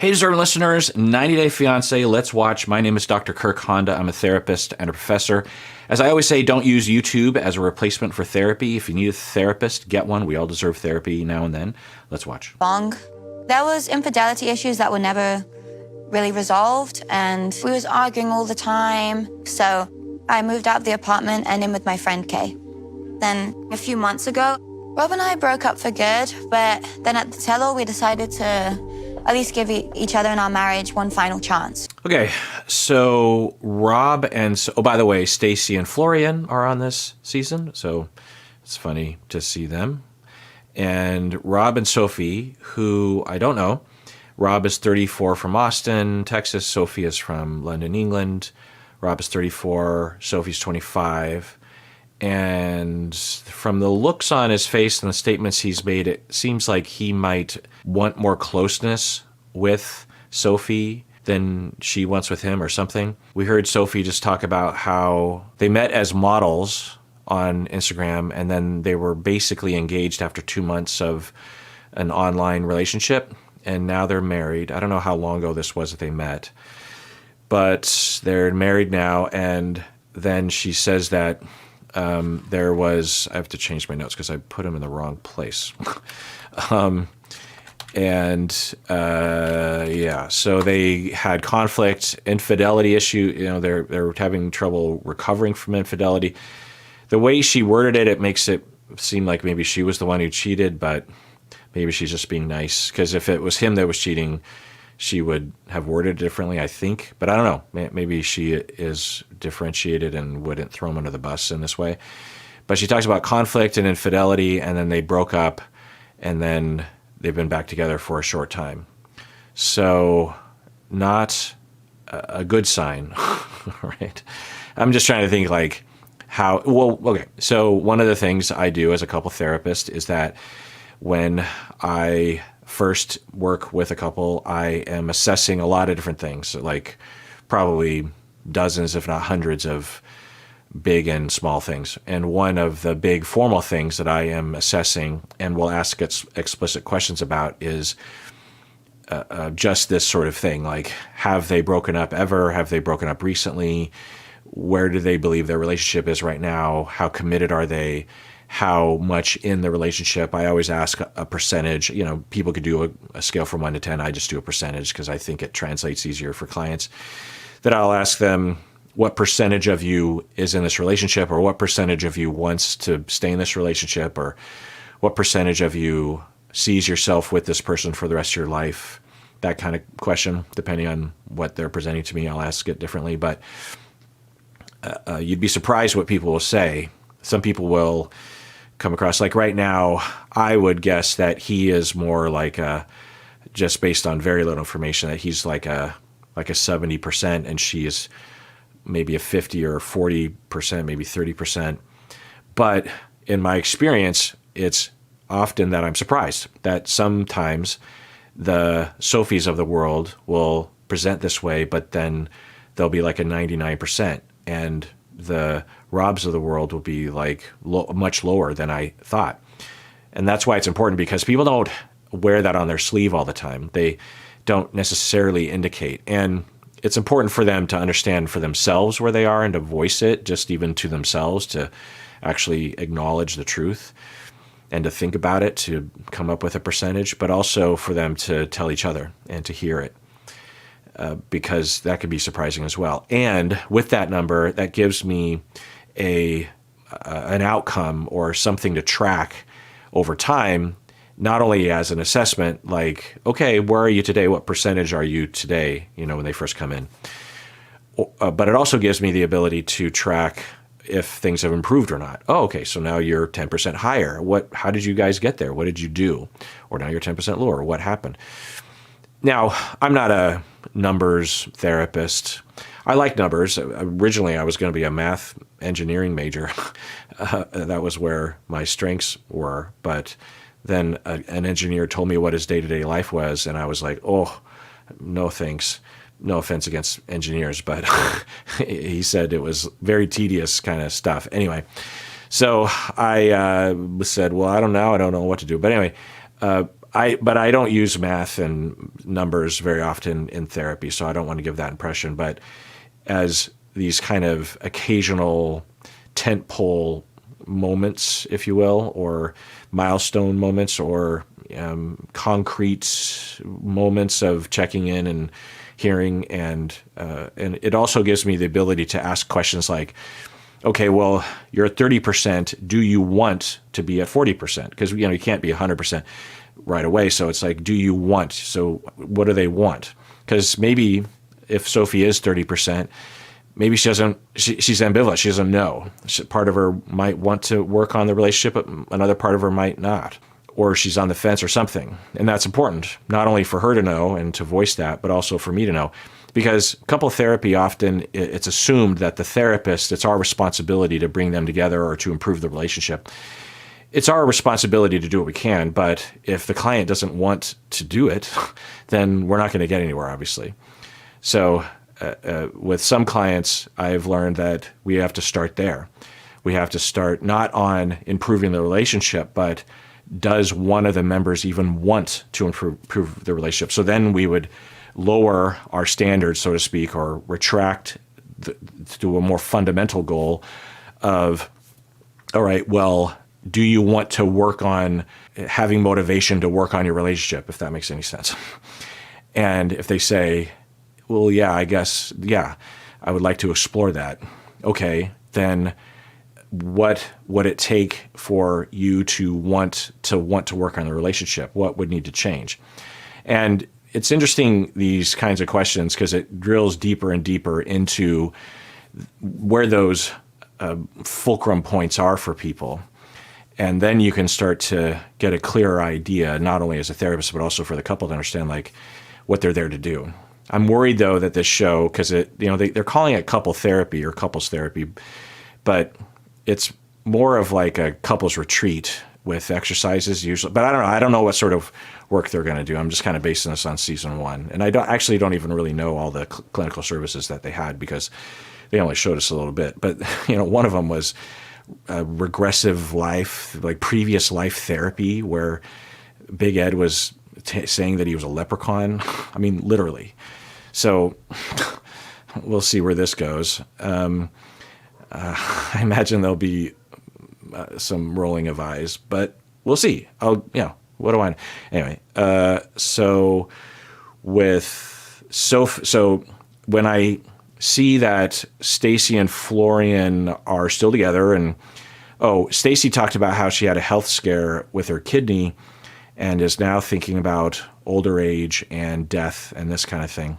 Hey, deserving listeners, 90 Day Fiancé, let's watch. My name is Dr. Kirk Honda. I'm a therapist and a professor. As I always say, don't use YouTube as a replacement for therapy. If you need a therapist, get one. We all deserve therapy now and then. Let's watch. Wrong. There was infidelity issues that were never really resolved, and we was arguing all the time. So I moved out of the apartment and in with my friend Kay. Then a few months ago, Rob and I broke up for good, but then at the tell-all, we decided to at least give each other in our marriage one final chance. Okay, so Rob and... oh, by the way, Stacy and Florian are on this season, so it's funny to see them. And Rob and Sophie, who I don't know. Rob is 34 from Austin, Texas. Sophie is from London, England. Rob is 34. Sophie's 25. And from the looks on his face and the statements he's made, it seems like he might want more closeness with Sophie than she wants with him or something. We heard Sophie just talk about how they met as models on Instagram, and then they were basically engaged after 2 months of an online relationship, and now they're married. I don't know how long ago this was that they met, but they're married now. And then she says that there was... I have to change my notes because I put them in the wrong place. So they had conflict, infidelity issue. They're having trouble recovering from infidelity. The way she worded it, it makes it seem like maybe she was the one who cheated, but maybe she's just being nice. Because if it was him that was cheating, she would have worded it differently, I think. But I don't know. Maybe she is differentiated and wouldn't throw him under the bus in this way. But she talks about conflict and infidelity, and then they broke up, and then they've been back together for a short time. So not a good sign, right? I'm just trying to think like how... well, okay. So one of the things I do as a couple therapist is that when I first work with a couple, I am assessing a lot of different things, like probably dozens, if not hundreds of big and small things. And one of the big formal things that I am assessing and will ask explicit questions about is just this sort of thing. Like, have they broken up ever? Have they broken up recently? Where do they believe their relationship is right now? How committed are they? How much in the relationship? I always ask a percentage. People could do a scale from 1 to 10. I just do a percentage because I think it translates easier for clients. That I'll ask them, what percentage of you is in this relationship, or what percentage of you wants to stay in this relationship, or what percentage of you sees yourself with this person for the rest of your life? That kind of question, depending on what they're presenting to me, I'll ask it differently. But you'd be surprised what people will say. Some people will come across, like right now, I would guess that he is more like just based on very little information, that he's like a 70%, and she is maybe a 50 or 40%, maybe 30%. But in my experience, it's often that I'm surprised that sometimes the Sophies of the world will present this way, but then they'll be like a 99%. And the Robs of the world will be like much lower than I thought. And that's why it's important, because people don't wear that on their sleeve all the time. They don't necessarily indicate. And it's important for them to understand for themselves where they are and to voice it, just even to themselves, to actually acknowledge the truth and to think about it, to come up with a percentage, but also for them to tell each other and to hear it. Because that can be surprising as well. And with that number, that gives me an outcome or something to track over time, not only as an assessment, like, okay, where are you today? What percentage are you today, when they first come in? But it also gives me the ability to track if things have improved or not. Oh, okay, so now you're 10% higher. How did you guys get there? What did you do? Or now you're 10% lower. What happened? Now, I'm not a numbers therapist. I like numbers. Originally, I was going to be a math engineering major. That was where my strengths were. But then an engineer told me what his day-to-day life was, and I was like, oh, no thanks. No offense against engineers, but he said it was very tedious kind of stuff. Anyway, so I said, well, I don't know what to do. But anyway, But I don't use math and numbers very often in therapy, so I don't want to give that impression. But as these kind of occasional tentpole moments, if you will, or milestone moments, or concrete moments of checking in and hearing, and it also gives me the ability to ask questions like, okay, well, you're at 30%. Do you want to be at 40%? Because you can't be 100% right away. So it's like, do you want? So what do they want? Because maybe if Sophie is 30%, maybe she's ambivalent. She doesn't know. Part of her might want to work on the relationship, but another part of her might not. Or she's on the fence or something. And that's important, not only for her to know and to voice that, but also for me to know. Because couple therapy, often it's assumed that the therapist, it's our responsibility to bring them together or to improve the relationship. It's our responsibility to do what we can, but if the client doesn't want to do it, then we're not going to get anywhere, obviously. So with some clients, I've learned that we have to start there. We have to start not on improving the relationship, but does one of the members even want to improve the relationship? So then we would lower our standards, so to speak, or retract to a more fundamental goal of, all right, well, do you want to work on having motivation to work on your relationship, if that makes any sense? And if they say, well, yeah, I guess, yeah, I would like to explore that. Okay, then what would it take for you to want to work on the relationship? What would need to change? And it's interesting, these kinds of questions, because it drills deeper and deeper into where those fulcrum points are for people. And then you can start to get a clearer idea, not only as a therapist, but also for the couple to understand like what they're there to do. I'm worried though that this show, because they're calling it couple therapy or couples therapy, but it's more of like a couples retreat with exercises usually. But I don't know what sort of work they're going to do. I'm just kind of basing this on season 1, and I don't even really know all the clinical services that they had because they only showed us a little bit. But one of them was regressive life, like previous life therapy, where Big Ed was saying that he was a leprechaun. I mean, literally. So we'll see where this goes. I imagine there'll be some rolling of eyes, but we'll see. What do I know? Anyway, so when I see that Stacy and Florian are still together, and Stacy talked about how she had a health scare with her kidney and is now thinking about older age and death and this kind of thing.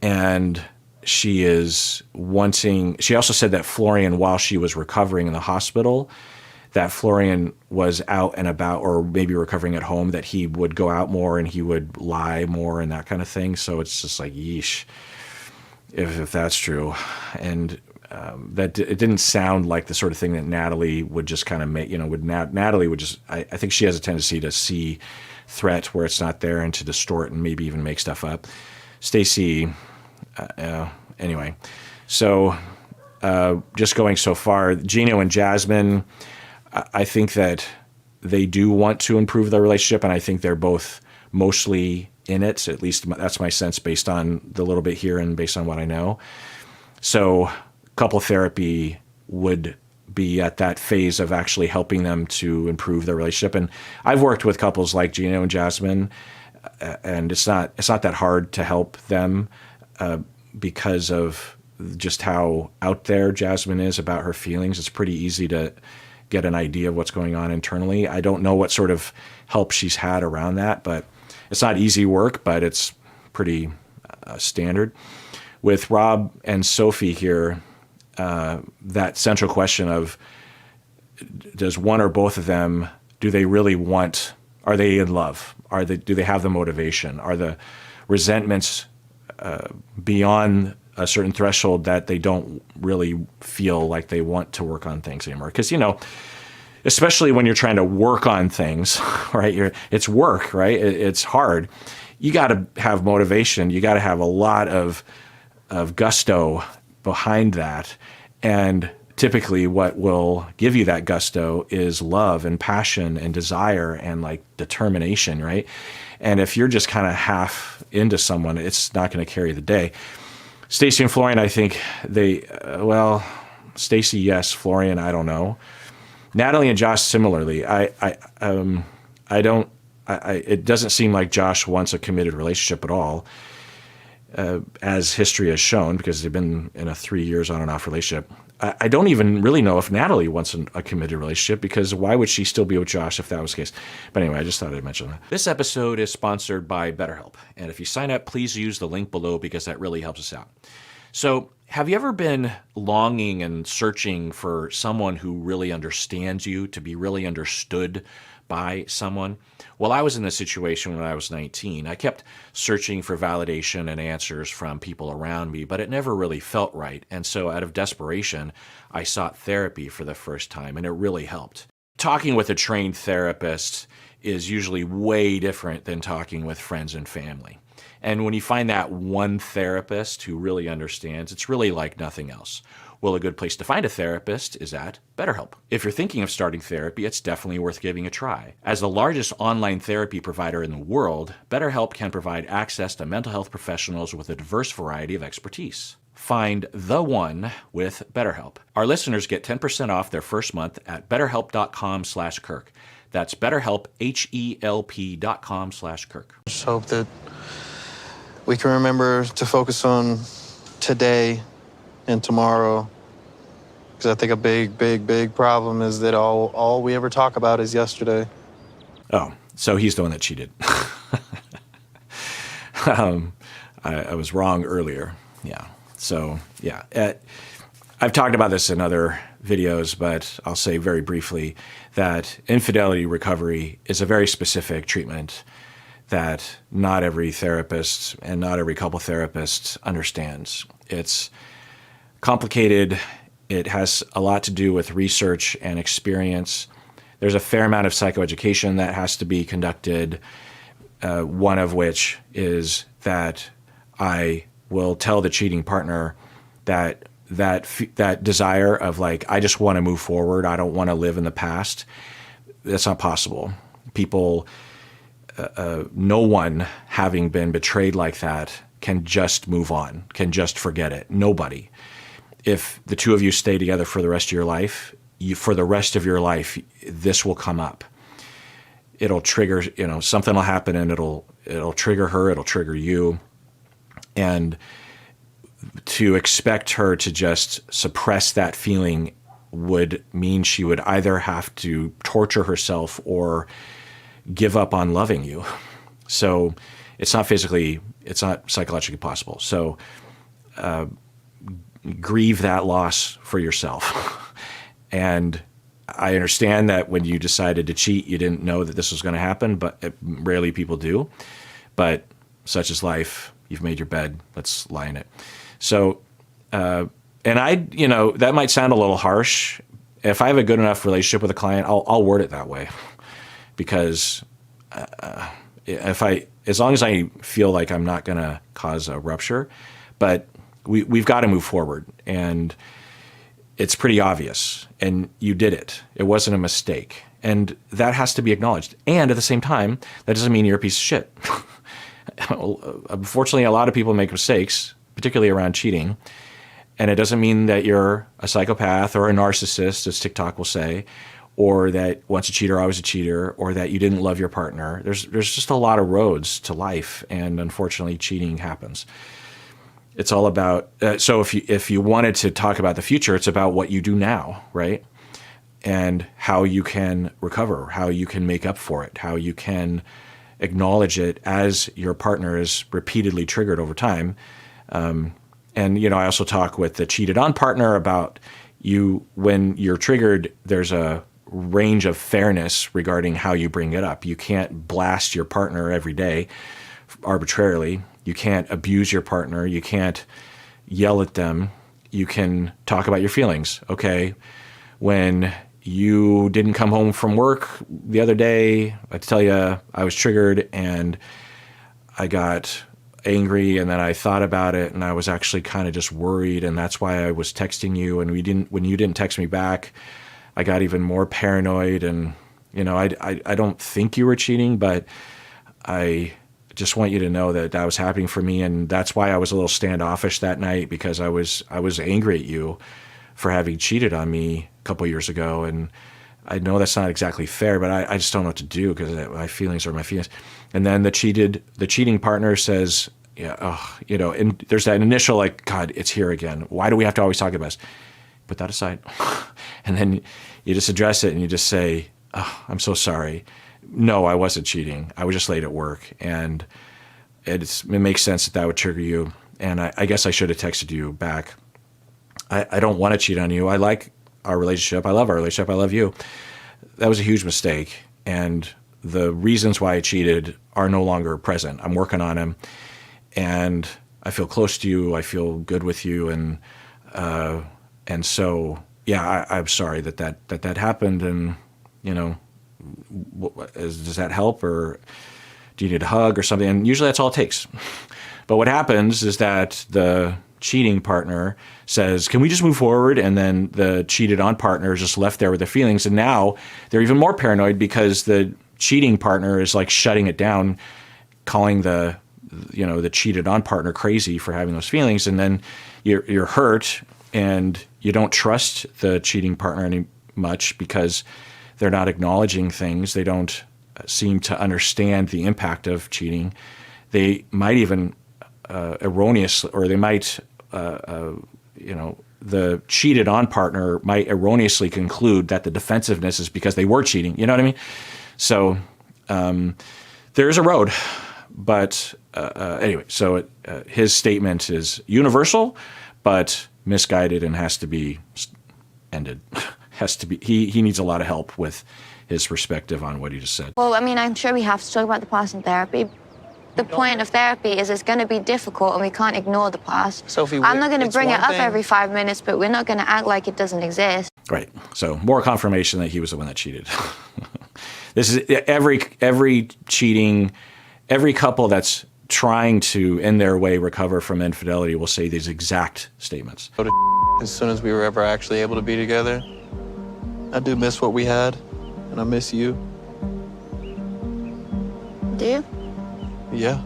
And she also said that Florian, while she was recovering in the hospital, that Florian was out and about, or maybe recovering at home, that he would go out more and he would lie more and that kind of thing. So it's just like, yeesh, if that's true. And that it didn't sound like the sort of thing that Natalie would just kind of make, Natalie would just, I think she has a tendency to see threat where it's not there and to distort and maybe even make stuff up. Stacy, anyway, so just going so far, Gino and Jasmine, I think that they do want to improve their relationship, and I think they're both mostly in it. At least that's my sense based on the little bit here and based on what I know. So couple therapy would be at that phase of actually helping them to improve their relationship. And I've worked with couples like Gino and Jasmine, and it's not that hard to help them because of just how out there Jasmine is about her feelings. It's pretty easy to get an idea of what's going on internally. I don't know what sort of help she's had around that, but it's not easy work, but it's pretty standard. With Rob and Sophie here, that central question of, does one or both of them, do they really want, are they in love? Do they have the motivation? Are the resentments beyond a certain threshold that they don't really feel like they want to work on things anymore? Because, especially when you're trying to work on things, right? It's work, right? It's hard. You got to have motivation. You got to have a lot of gusto behind that. And typically what will give you that gusto is love and passion and desire and like determination, right? And if you're just kind of half into someone, it's not going to carry the day. Stacy and Florian, I think Stacy, yes. Florian, I don't know. Natalie and Josh, similarly. It doesn't seem like Josh wants a committed relationship at all, as history has shown, because they've been in a 3 years on and off relationship. I don't even really know if Natalie wants a committed relationship, because why would she still be with Josh if that was the case? But anyway, I just thought I'd mention that. This episode is sponsored by BetterHelp. And if you sign up, please use the link below, because that really helps us out. So have you ever been longing and searching for someone who really understands you, to be really understood by someone? Well, I was in this situation when I was 19. I kept searching for validation and answers from people around me, but it never really felt right. And so out of desperation, I sought therapy for the first time, and it really helped. Talking with a trained therapist is usually way different than talking with friends and family. And when you find that one therapist who really understands, it's really like nothing else. Well, a good place to find a therapist is at BetterHelp. If you're thinking of starting therapy, it's definitely worth giving a try. As the largest online therapy provider in the world, BetterHelp can provide access to mental health professionals with a diverse variety of expertise. Find the one with BetterHelp. Our listeners get 10% off their first month at betterhelp.com/Kirk. That's BetterHelp, HELP.com/Kirk. Just hope that we can remember to focus on today and tomorrow, because I think a big problem is that all we ever talk about is yesterday. Oh, so he's the one that cheated. I was wrong earlier. Yeah. So, yeah. I've talked about this in other videos, but I'll say very briefly that infidelity recovery is a very specific treatment that not every therapist and not every couple therapist understands. It's complicated. It has a lot to do with research and experience. There's a fair amount of psychoeducation that has to be conducted, one of which is that I will tell the cheating partner that desire of like, I just want to move forward. I don't want to live in the past. That's not possible. People, no one having been betrayed like that can just move on, can just forget it. Nobody. If the two of you stay together for the rest of your life, for the rest of your life, this will come up. It'll trigger, something will happen, and it'll trigger her, it'll trigger you. And to expect her to just suppress that feeling would mean she would either have to torture herself or give up on loving you. So it's not psychologically possible. So grieve that loss for yourself. And I understand that when you decided to cheat, you didn't know that this was going to happen, but rarely people do. But such is life. You've made your bed. Let's lie in it. So, and that might sound a little harsh. If I have a good enough relationship with a client, I'll word it that way, because as long as I feel like I'm not going to cause a rupture, but we've got to move forward, and it's pretty obvious, and you did it. It wasn't a mistake, and that has to be acknowledged. And at the same time, that doesn't mean you're a piece of shit. Unfortunately, a lot of people make mistakes, particularly around cheating, and it doesn't mean that you're a psychopath or a narcissist, as TikTok will say, or that once a cheater, always a cheater, or that you didn't love your partner. There's just a lot of roads to life, and unfortunately, cheating happens. It's all about, so if you wanted to talk about the future, it's about what you do now, right? And how you can recover, how you can make up for it, how you can acknowledge it as your partner is repeatedly triggered over time. And, I also talk with the cheated on partner about when you're triggered, there's a range of fairness regarding how you bring it up. You can't blast your partner every day arbitrarily. You can't abuse your partner. You can't yell at them. You can talk about your feelings. Okay, when you didn't come home from work the other day, I tell you, I was triggered and I got angry, and then I thought about it, and I was actually kind of just worried, and that's why I was texting you. And when you didn't text me back, I got even more paranoid. And I don't think you were cheating, but I just want you to know that that was happening for me, and that's why I was a little standoffish that night, because I was angry at you for having cheated on me a couple years ago. And I know that's not exactly fair, but I just don't know what to do, because my feelings are my feelings. And then the cheating partner says, yeah, and there's that initial like, God, it's here again. Why do we have to always talk about this? Put that aside. And then you just address it and you just say, oh, I'm so sorry. No, I wasn't cheating. I was just late at work. And it makes sense that would trigger you. And I guess I should have texted you back. I don't want to cheat on you. I like our relationship. I love our relationship. I love you. That was a huge mistake. And the reasons why I cheated are no longer present. I'm working on them. And I feel close to you. I feel good with you. And so, yeah, I'm sorry that happened. And, does that help, or do you need a hug or something? And usually that's all it takes. But what happens is that the cheating partner says, can we just move forward? And then the cheated on partner is just left there with their feelings. And now they're even more paranoid, because the cheating partner is like shutting it down, calling the cheated on partner crazy for having those feelings. And then you're hurt, and you don't trust the cheating partner any much, because they're not acknowledging things. They don't seem to understand the impact of cheating. They might even erroneously, or they might, the cheated on partner might erroneously conclude that the defensiveness is because they were cheating. You know what I mean? So there is a road. But anyway, so his statement is universal, but misguided, and has to be ended. He needs a lot of help with his perspective on what he just said. Well, I mean, I'm sure we have to talk about the past in therapy. The point of therapy is it's going to be difficult, and we can't ignore the past. Sophie, I'm not going to bring it up thing. every 5 minutes, but we're not going to act like it doesn't exist. Right. So more confirmation that he was the one that cheated. This is every cheating, every couple that's trying to, in their way, recover from infidelity will say these exact statements. As soon as we were ever actually able to be together, I do miss what we had, and I miss you. Do you? Yeah.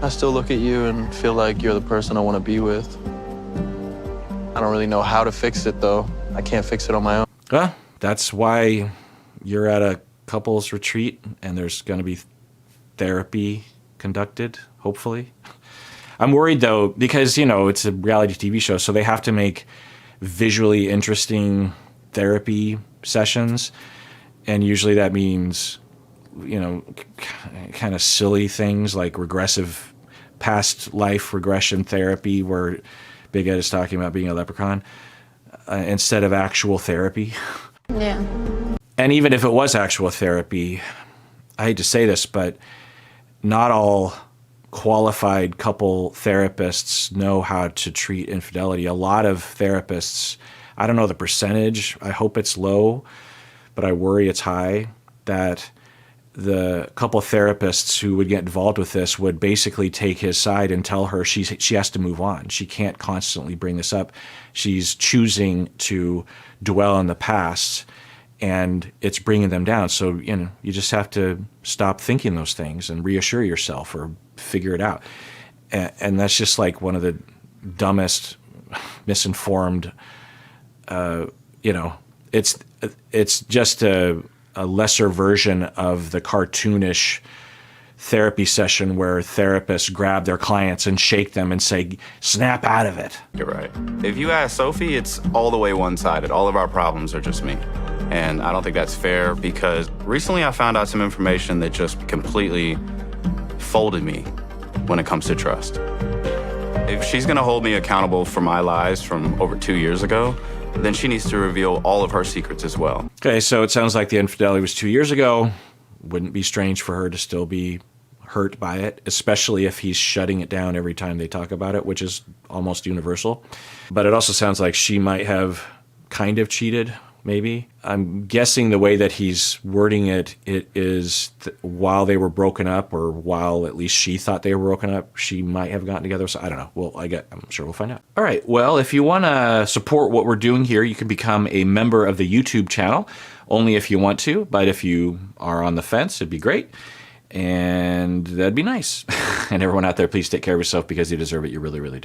I still look at you and feel like you're the person I want to be with. I don't really know how to fix it, though. I can't fix it on my own. Well, that's why you're at a couples retreat, and there's going to be therapy conducted, hopefully. I'm worried, though, because, it's a reality TV show, so they have to make visually interesting therapy sessions. And usually that means, kind of silly things like regressive past life regression therapy, where Big Ed is talking about being a leprechaun, instead of actual therapy. Yeah. And even if it was actual therapy, I hate to say this, but not all qualified couple therapists know how to treat infidelity. A lot of therapists, I don't know the percentage, I hope it's low, but I worry it's high, that the couple therapists who would get involved with this would basically take his side and tell her she has to move on. She can't constantly bring this up. She's choosing to dwell on the past, and it's bringing them down. So, you just have to stop thinking those things and reassure yourself, or figure it out. And that's just like one of the dumbest, misinformed, it's just a lesser version of the cartoonish therapy session where therapists grab their clients and shake them and say, snap out of it. You're right. If you ask Sophie, it's all the way one-sided. All of our problems are just me. And I don't think that's fair, because recently I found out some information that just completely folded me when it comes to trust. If she's gonna hold me accountable for my lies from over 2 years ago, then she needs to reveal all of her secrets as well. Okay, so it sounds like the infidelity was 2 years ago. Wouldn't be strange for her to still be hurt by it, especially if he's shutting it down every time they talk about it, which is almost universal. But it also sounds like she might have kind of cheated maybe. I'm guessing the way that he's wording it, it is while they were broken up, or while at least she thought they were broken up, she might have gotten together. So I don't know. Well, I'm sure we'll find out. All right. Well, if you want to support what we're doing here, you can become a member of the YouTube channel. Only if you want to, but if you are on the fence, it'd be great. And that'd be nice. And everyone out there, please take care of yourself because you deserve it. You really, really do.